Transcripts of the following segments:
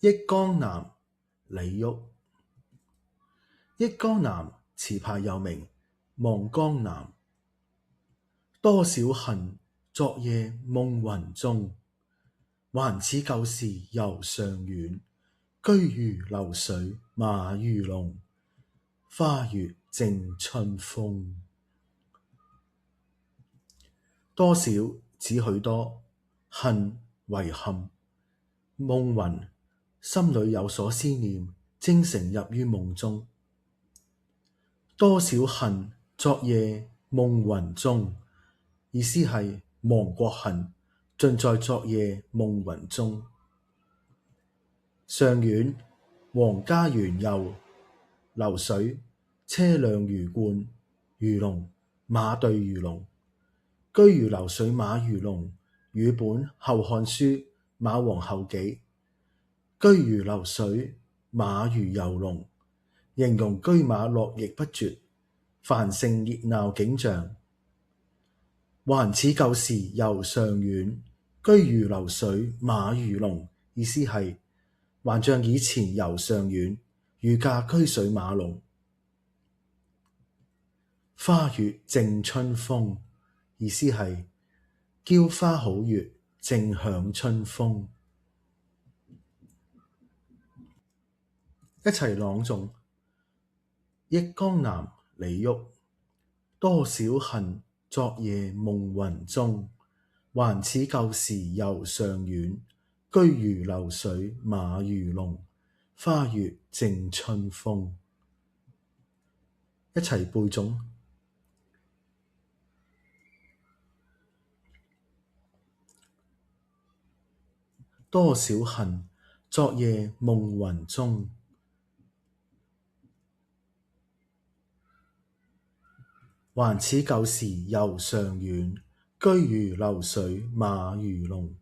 憶江南·李煜。憶江南詞牌又名望江南。多少恨，昨夜夢魂中。還似舊時遊上遠。居如流水馬如龍。花月正春風。多少指許多，恨遺憾。夢魂，心裏有所思念，精誠入於夢中。多少恨，昨夜夢魂中。意思係亡國恨盡在昨夜夢魂中。上苑，皇家園遊。流水，車輛魚貫，如龍，馬隊如龍。居如流水馬如龍，與本《後漢書·馬王後紀》居如流水馬如游龍，形容車馬絡繹不絕，繁盛熱鬧景象。還似舊時遊上遠，居如流水馬如龍，意思係還像以前遊上遠，御駕車水馬龍。花月正春風，意思係嬌花好月，正享春風。一齊朗誦憶江南·李煜。多少恨，昨夜夢魂中。還似舊時遊上遠，居如流水馬如龍。花月正春風。一齊背誦。多少恨，昨夜夢魂中。還似舊時遊上遠，居如流水馬如龍。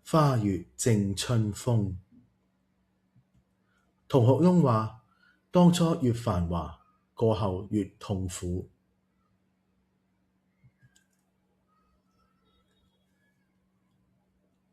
花月正春風。同學翁話：當初越繁華，過後越痛苦。